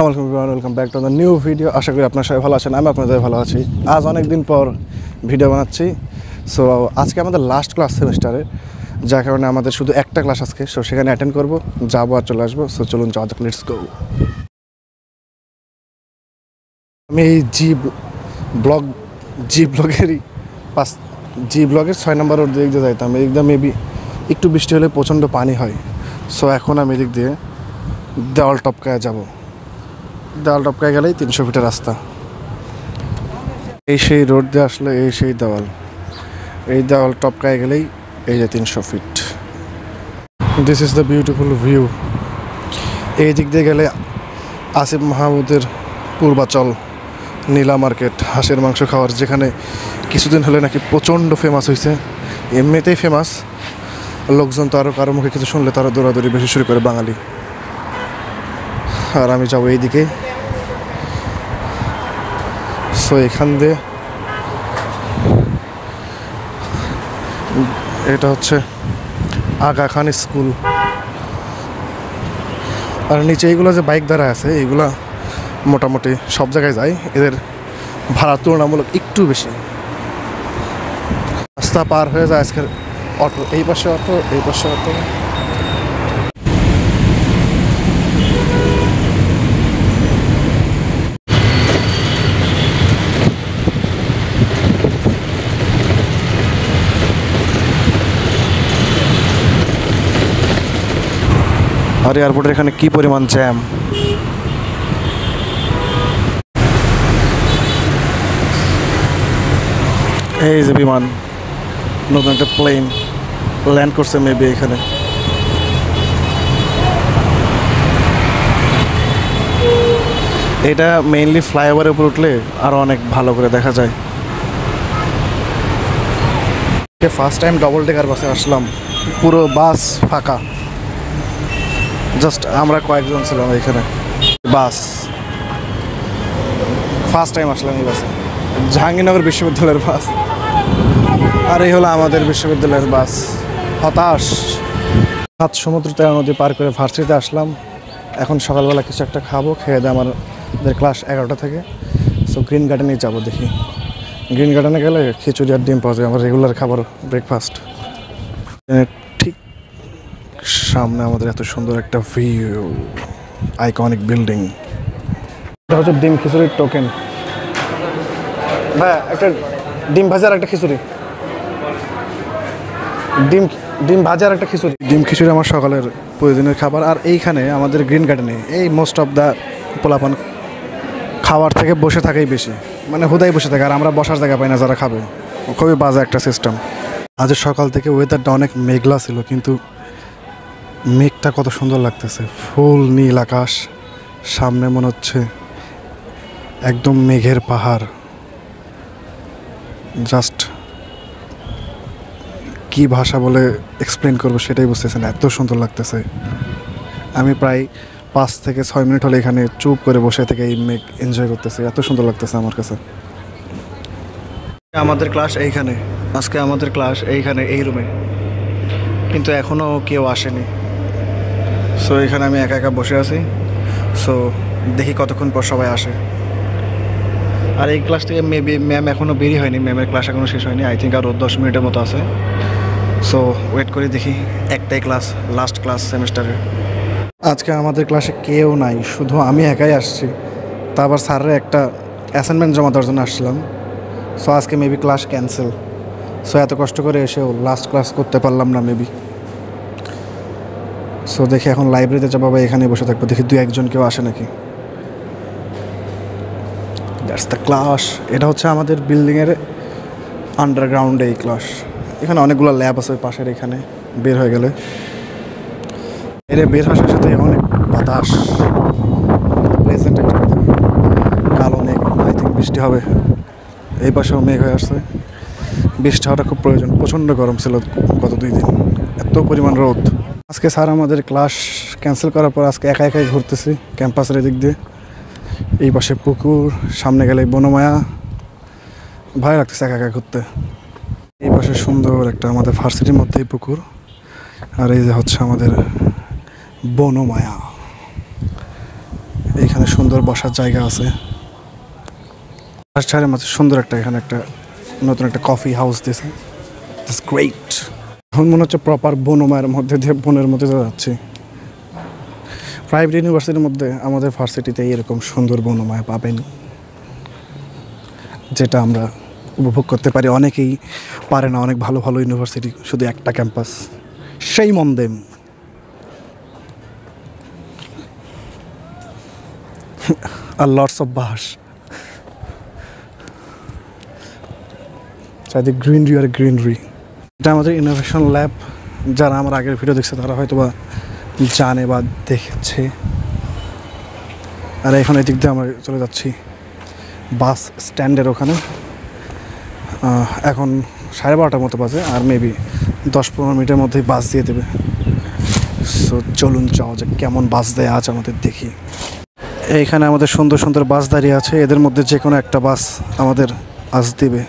Welcome back to the new video. আশা করি আপনারা সবাই ভালো আছেন। আমি আপনাদের ভালো আছি। আজ অনেক দিন পর ভিডিও বানাচ্ছি। সো আজকে আমাদের লাস্ট ক্লাস সেমিস্টারে, যার কারণে আমাদের শুধু একটা ক্লাস আজকে। সো সেখানে অ্যাটেন্ড করবো, যাবো আর চলে আসবো। সো চলুন যাওয়া যাক, লেটস গো। আমি এই জি ব্লগের 6 নম্বর রোড দিক দিয়ে যাইতাম। এদিক দিয়ে মেবি একটু বৃষ্টি হলে প্রচণ্ড পানি হয়। সো এখন আমি এদিক দিয়ে দেওয়াল টপকায় যাব। দেওয়াল টপকায় গেলেই 300 ফিটের রাস্তা। এই সেই রোড দিয়ে আসলে এই সেই দেওয়াল, এই দেওয়াল টপকায় গেলেই এই যে 300 feet. This is the beautiful view. এই দিক দিয়ে গেলে আসিফ মাহমুদের পূর্বাচল নীলা মার্কেট, হাঁসের মাংস খাওয়ার, যেখানে কিছুদিন হলে নাকি প্রচণ্ড ফেমাস হয়েছে। এমনিতেই ফেমাস, লোকজন তো আরও কারো মুখে কিছু শুনলে তারা দৌড়াদৌড়ি বেশি শুরু করে বাঙালি। আর আমি যাবো এইদিকে। সো এখান দিয়ে এটা হচ্ছে আগা খান স্কুল। আর নিচে এইগুলো যে বাইক দ্বারা আছে, এইগুলা মোটামুটি সব জায়গায় যায়। এদের ভাড়া তুলনামূলক একটু বেশি। রাস্তা পার হয়ে যায় আজকের অটো, এই পাশে অটো, এই পাশে অটো। আর এয়ারপোর্টের এখানে কি পরিমাণ জ্যাম। এই যে বিমান, নতুন একটা প্লেন ল্যান্ড করছে মেবি এখানে। এটা মেইনলি ফ্লাইওভারের উপর উঠলে আরও অনেক ভালো করে দেখা যায়। ফার্স্ট টাইম ডবল ডেকার বাসে আসলাম, পুরো বাস ফাঁকা, জাস্ট আমরা কয়েকজন ছিলাম এখানে। বাস ফার্স্ট টাইম আসলাম এই বাসে, জাহাঙ্গীরনগর বিশ্ববিদ্যালয়ের বাস। আর এই হলো আমাদের বিশ্ববিদ্যালয়ের বাস। হতাশ। সাত সমুদ্র তেরো নদী পার করে ভার্সিটিতে আসলাম। এখন সকালবেলা কিছু একটা খাবো, খেয়ে দিয়ে আমাদের ক্লাস 11টা থেকে। সো গ্রিন গার্ডেনে যাবো, দেখি গ্রিন গার্ডেনে গেলে খিচুড়ি আর ডিম পাওয়া যায়, আমার রেগুলার খাবার ব্রেকফাস্ট। ঠিক সামনে আমাদের এত সুন্দর একটা ভিউ, আইকনিক বিল্ডিং। এটা হচ্ছে ডিম খিচুড়ির টোকেন। ভাই একটা ডিম ভাজা আর একটা খিচুড়ি। ডিম ভাজা আর একটা খিচুড়ি। ডিম খিচুড়ি আমার সকালের প্রয়োজনীয় খাবার। আর এইখানে আমাদের গ্রিন গার্ডেনে এই মোস্ট অফ দ্য পোলাপান খাওয়ার থেকে বসে থাকেই বেশি, মানে হুদাই বসে থাকে। আর আমরা বসার জায়গা পাই না যারা খাবে। খুবই বাজে একটা সিস্টেম। আজ সকাল থেকে ওয়েদারটা অনেক মেঘলা ছিল, কিন্তু মেঘটা কত সুন্দর লাগতেছে। ফুল নীল আকাশ, সামনে মনে হচ্ছে একদম মেঘের পাহাড়। জাস্ট কি ভাষা বলে এক্সপ্লেন করবো সেটাই বুঝতেছে না, এত সুন্দর লাগতেছে। আমি প্রায় 5 থেকে 6 মিনিট হলে এখানে চুপ করে বসে থেকে এই মেঘ এনজয় করতেছি। এত সুন্দর লাগতেছে আমার কাছে। আমাদের ক্লাস এইখানে, আজকে আমাদের ক্লাস এইখানে, এই রুমে, কিন্তু এখনও কেউ আসেনি। সো এখানে আমি একা একা বসে আছি। সো দেখি কতক্ষণ পর সবাই আসে। আর এই ক্লাস থেকে মেবি ম্যাম এখনও বেরি হয়নি, ম্যামের ক্লাস এখনও শেষ হয়নি। আই থিঙ্ক আরও 10 মিনিটের মতো আছে। সো ওয়েট করে দেখি, একটাই ক্লাস, লাস্ট ক্লাস সেমিস্টারে। আজকে আমাদের ক্লাসে কেউ নাই, শুধু আমি একাই আসছি। তা আবার স্যারের একটা অ্যাসাইনমেন্ট জমা দেওয়ার জন্য আসছিলাম। সো আজকে মেবি ক্লাস ক্যান্সেল। সো এত কষ্ট করে এসেও লাস্ট ক্লাস করতে পারলাম না মেবি। সো দেখি এখন লাইব্রেরিতে যাবো বা এখানে বসে থাকবো, দেখি 2-1 কেউ আসে নাকি। That's the class. এটা হচ্ছে আমাদের বিল্ডিংয়ের আন্ডারগ্রাউন্ডে এই ক্লাস। এখানে অনেকগুলো ল্যাব আছে ওই পাশের। এখানে বের হয়ে গেলে বের আসার সাথে অনেক বাতাস, প্লেজেন্ট একটা কালো মেঘ। আই থিঙ্ক বৃষ্টি হবে। এই পাশেও মেঘ হয়ে আসছে। বৃষ্টি হওয়াটা খুব প্রয়োজন। প্রচণ্ড গরম ছিল গত 2 দিন, এত পরিমাণ রোদ। আজকে স্যার আমাদের ক্লাস ক্যান্সেল করার পর আজকে একা একাই ঘুরতেছি ক্যাম্পাসের এদিক দিয়ে। এই পাশে পুকুর, সামনে গেলে বনমায়া। ভালো লাগতেছে একা একা ঘুরতে। এই পাশে সুন্দর একটা আমাদের ভার্সিটির মধ্যেই পুকুর। আর এই যে হচ্ছে আমাদের বনমায়া। এইখানে সুন্দর সুন্দর বসার জায়গা আছে। ছাড়ের মাঝে সুন্দর একটা এখানে একটা নতুন একটা কফি হাউস দিয়েছে, ইটস গ্রেট। এখন মনে হচ্ছে প্রপার বনমায়ের মধ্যে দিয়ে বনের মধ্যে যাচ্ছি। প্রাইভেট ইউনিভার্সিটির মধ্যে আমাদের ভার্সিটিতে এরকম সুন্দর বনমায়া পাবেন, যেটা আমরা উপভোগ করতে পারি। অনেকেই পারে না, অনেক ভালো ভালো ইউনিভার্সিটি শুধু একটা ক্যাম্পাস, সেই মন দেম। আর লটস অফ বাস, চারিদিক গ্রিনারি আর গ্রিনারি। এটা আমাদের ইনোভেশন ল্যাব। যারা আমার আগের ভিডিও দেখছে তারা হয়তো বা জানে বা দেখেছে। আর এখন এদিক দিয়ে আমরা চলে যাচ্ছি বাস স্ট্যান্ডের ওখানে। এখন 12:30টার মতো বাজে, আর মেবি 10-15 মিনিটের মধ্যেই বাস দিয়ে দেবে। সো চলুন যাওয়া যাক, কেমন বাস দেয় আজ আমাদের দেখি। এইখানে আমাদের সুন্দর সুন্দর বাস দাঁড়িয়ে আছে, এদের মধ্যে যে কোনো একটা বাস আমাদের আজ দেবে।